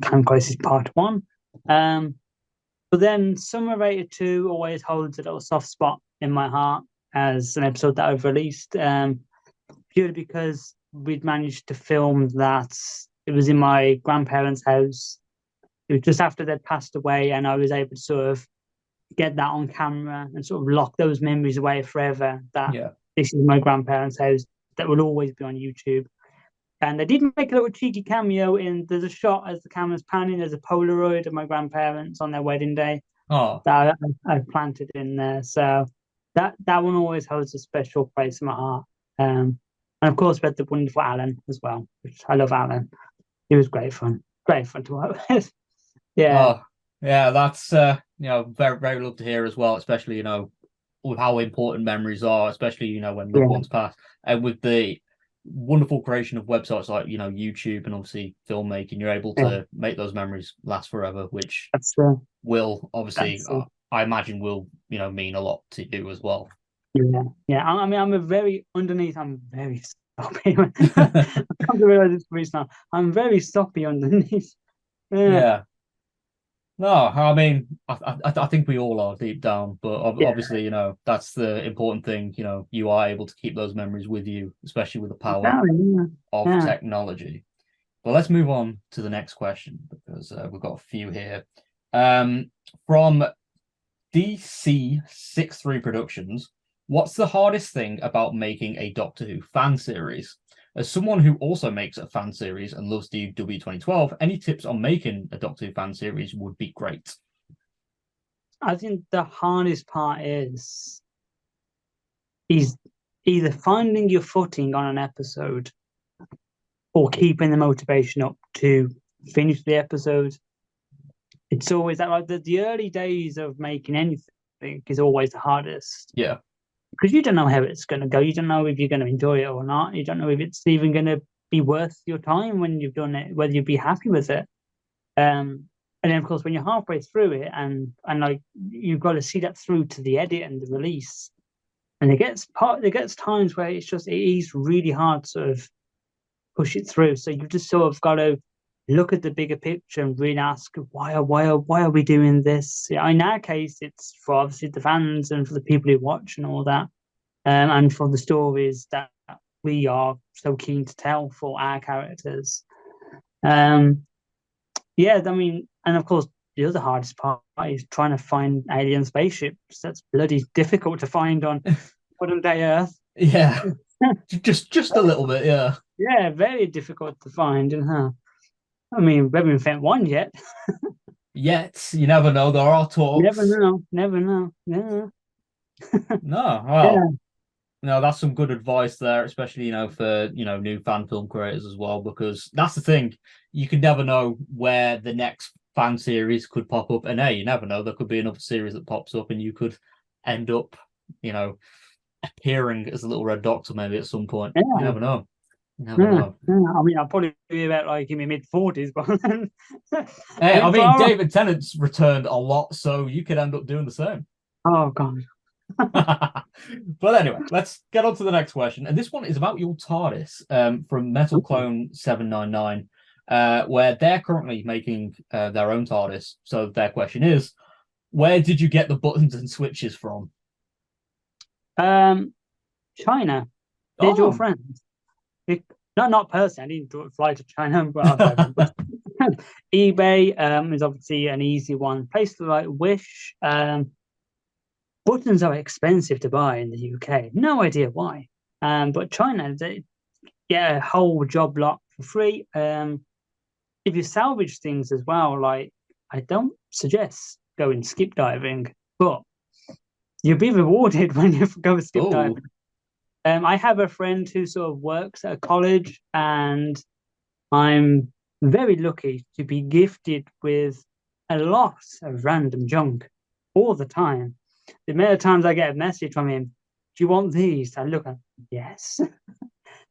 Time Crisis Part 1. But then Summer Rated 2 always holds a little soft spot in my heart as an episode that I've released, purely because we'd managed to film that. It was in my grandparents' house. It was just after they'd passed away, and I was able to sort of get that on camera and sort of lock those memories away forever. That Yeah. this is my grandparents' house that will always be on YouTube. And they did make a little cheeky cameo in. There's a shot as the camera's panning. There's a Polaroid of my grandparents on their wedding day Oh, that I planted in there. So that one always holds a special place in my heart. And of course, we had the wonderful Alan as well, which I love Alan. He was great fun to work with. Yeah, oh, yeah, that's very, very love to hear as well, especially, with how important memories are, especially, when loved yeah, ones pass. And with the wonderful creation of websites like, YouTube and obviously filmmaking, you're able yeah. to make those memories last forever, which That's the will obviously, that's I imagine will, mean a lot to you as well. yeah, yeah. I mean, I'm a very underneath. I'm very soppy. I come to realize this recently. I'm very soppy underneath. Yeah, Yeah. No, I mean, I think we all are deep down, but yeah, obviously, that's the important thing. You are able to keep those memories with you, especially with the power exactly. Yeah, of yeah. technology. But let's move on to the next question because we've got a few here. From DC63 Productions, what's the hardest thing about making a Doctor Who fan series, As someone who also makes a fan series and loves DW2012, any tips on making a Doctor Who fan series would be great. I think the hardest part is either finding your footing on an episode or keeping the motivation up to finish the episode. It's always that, like, the early days of making anything is always the hardest Yeah. because you don't know how it's going to go. You don't know if you're going to enjoy it or not. You don't know if it's even going to be worth your time when you've done it, whether you'd be happy with it. And then of course when you're halfway through it and like you've got to see that through to the edit and the release. And it gets times where it is really hard to sort of push it through. So you just sort of got to look at the bigger picture and really ask why are we doing this? Yeah, in our case, it's for obviously the fans and for the people who watch and all that, and for the stories that we are so keen to tell for our characters. Yeah, I mean, and of course, the other hardest part is trying to find alien spaceships. That's bloody difficult to find on modern day Earth. Yeah. just a little bit, yeah. Yeah, very difficult to find. I mean, we haven't found one yet. Yet, you never know. There are Never talks. know. Never know. Yeah. No, Yeah. well, no, that's some good advice there, especially, for, new fan film creators as well, because that's the thing. You can never know where the next fan series could pop up. And hey, you never know. There could be another series that pops up and you could end up, you know, appearing as a little red doctor maybe at some point. You Yeah. never know. You never Yeah. know. Yeah. I mean, I'll probably be about like in my mid 40s, but Hey, I I mean, mean, David Tennant's returned a lot, so you could end up doing the same. oh god. But anyway, let's get on to the next question. And this one is about your TARDIS from Metal Clone 799, where they're currently making their own TARDIS. So their question is, where did you get the buttons and switches from? Um, China, digital Oh, friends. Not personally. I didn't fly to China, but eBay is obviously an easy one. Places like Wish. Buttons are expensive to buy in the UK. No idea why. But China, they get a whole job lot for free. If you salvage things as well, like I don't suggest going skip diving, but you'll be rewarded when you go skip oh, diving. I have a friend who sort of works at a college, and I'm very lucky to be gifted with a lot of random junk all the time. The amount of times I get a message from him, do you want these? I look at yes.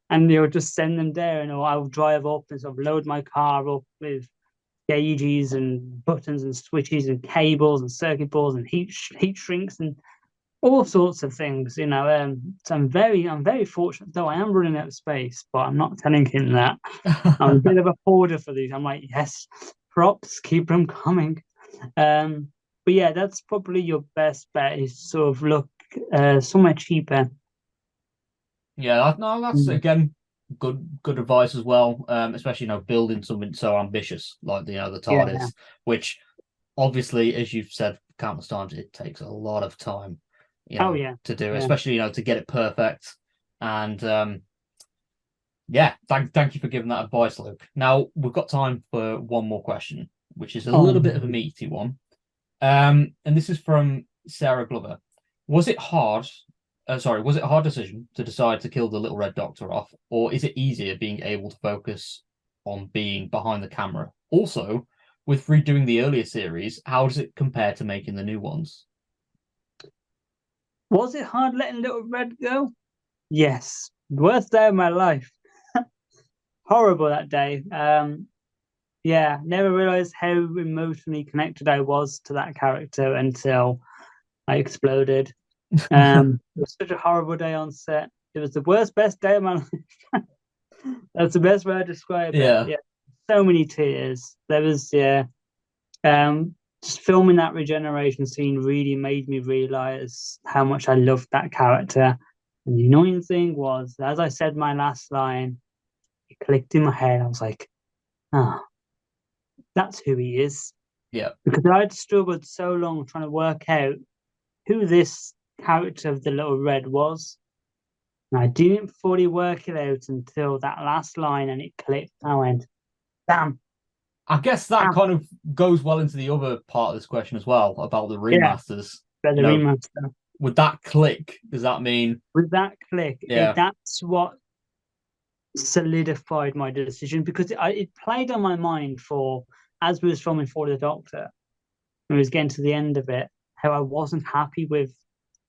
And he'll just send them there, and I'll drive up and sort of load my car up with gauges and buttons and switches and cables and circuit boards and heat shrinks and all sorts of things. So I'm very fortunate. Though I am running out of space, but I'm not telling him that. I'm a bit of a hoarder for these. I'm like, yes, props, keep them coming. But yeah, that's probably your best bet is sort of look somewhere cheaper. yeah, no, that's Mm. again good advice as well. Especially building something so ambitious like the Yeah. TARDIS, which obviously, as you've said countless times, it takes a lot of time, Oh yeah. to do, Yeah. especially to get it perfect. And yeah, thank you for giving that advice, Luke. Now we've got time for one more question, which is a little bit of a Oh, meaty one. And this is from Sarah Glover. Was it hard? Sorry, was it a hard decision to decide to kill the little red doctor off, or is it easier being able to focus on being behind the camera? Also, with redoing the earlier series, how does it compare to making the new ones? was it hard letting Little Red go? Yes. Worst day of my life. Horrible that day. Yeah, never realized how emotionally connected I was to that character until I exploded. It was such a horrible day on set. It was the best day of my life. That's the best way to describe it. Yeah, Yeah, so many tears. There was yeah. Just filming that regeneration scene really made me realize how much I loved that character. And the annoying thing was, as I said my last line, it clicked in my head. I was like, ah, that's who he is. yeah, Because I'd struggled so long trying to work out who this character of the Little Red was. And I didn't fully work it out until that last line, and it clicked. I went, damn, I guess that damn. kind of goes well into the other part of this question as well about the Yeah, remasters. but the You know, remaster. would that click? Does that mean, With that click, yeah, that's what solidified my decision, because it played on my mind for, as we was filming for the Doctor, and we was getting to the end of it, how I wasn't happy with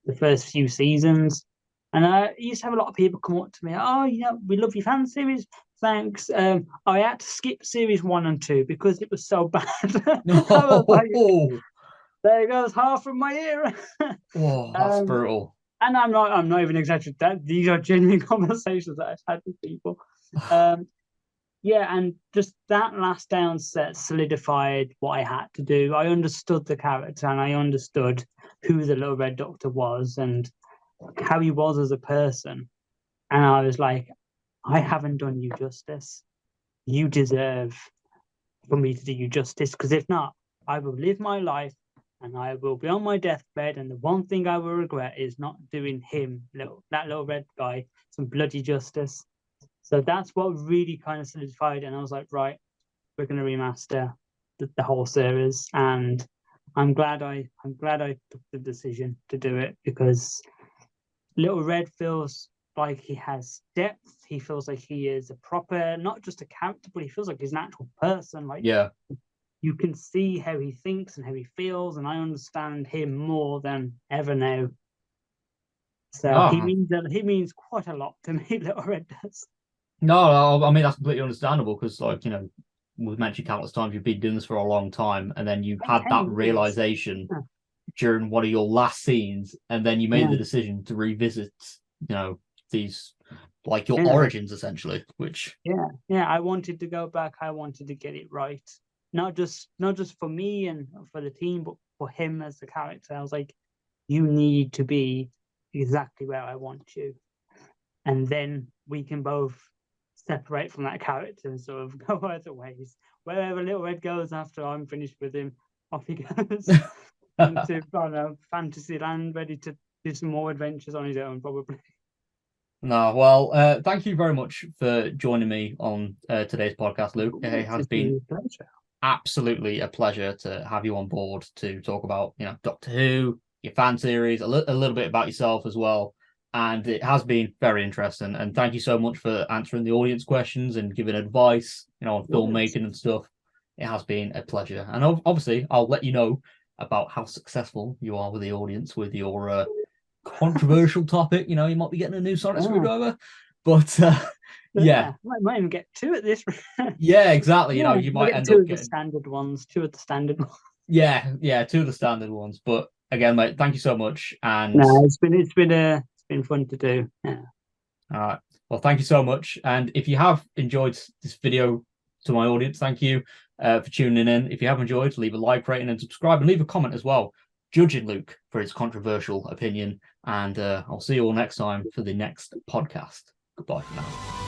the first few seasons. And I used to have a lot of people come up to me, oh, we love your fan series. Thanks. I had to skip series 1 and 2 because it was so bad. I was like, no, there goes half of my era. oh, that's um, brutal. and I'm not even exaggerating. That these are genuine conversations that I've had with people. Um, yeah, and just that last downset solidified what I had to do. I understood the character, and I understood who the Little Red Doctor was and how he was as a person. And I was like, I haven't done you justice. You deserve for me to do you justice, because if not, I will live my life and I will be on my deathbed. And the one thing I will regret is not doing that little red guy, some bloody justice. So that's what really kind of solidified. And I was like, right, we're going to remaster the whole series. And I'm glad I took the decision to do it, because Little Red feels like he has depth. He feels like he is a proper, not just a character, but he feels like he's an actual person. Like, Yeah. you can see how he thinks and how he feels, and I understand him more than ever now. So No, he means quite a lot to me. Little Red does. no, I mean that's completely understandable because, like, we've mentioned countless times you've been doing this for a long time, and then you Yeah, had that 10 years. realization Yeah, during one of your last scenes, and then you made yeah, the decision to revisit, these like your yeah, origins essentially, which yeah. I wanted to go back. I wanted to get it right, not just for me and for the team, but for him as the character. I was like, you need to be exactly where I want you, and then we can both separate from that character and sort of go other ways. Wherever Little Red goes after I'm finished with him, off he goes into, I don't know, fantasy land, ready to do some more adventures on his own, probably. no, well, thank you very much for joining me on today's podcast, Luke. It has It's been been a pleasure. absolutely a pleasure to have you on board to talk about, Doctor Who, your fan series, a little bit about yourself as well. And it has been very interesting. And thank you so much for answering the audience questions and giving advice, on Yes. filmmaking and stuff. It has been a pleasure. And obviously, I'll let you know about how successful you are with the audience with your controversial topic. You might be getting a new sonic Yeah. screwdriver, but yeah, Yeah, might even get two at this. yeah, exactly. Yeah, You we'll might get end two up of the getting, standard ones. Two of the standard ones. yeah, two of the standard ones. But again, mate, thank you so much. And No, it's been fun to do. Yeah. well, thank you so much. And if you have enjoyed this video, to my audience, thank you for tuning in. If you have enjoyed, leave a like, rating, and subscribe, and leave a comment as well, judging Luke for his controversial opinion. And I'll see you all next time for the next podcast. Goodbye for now.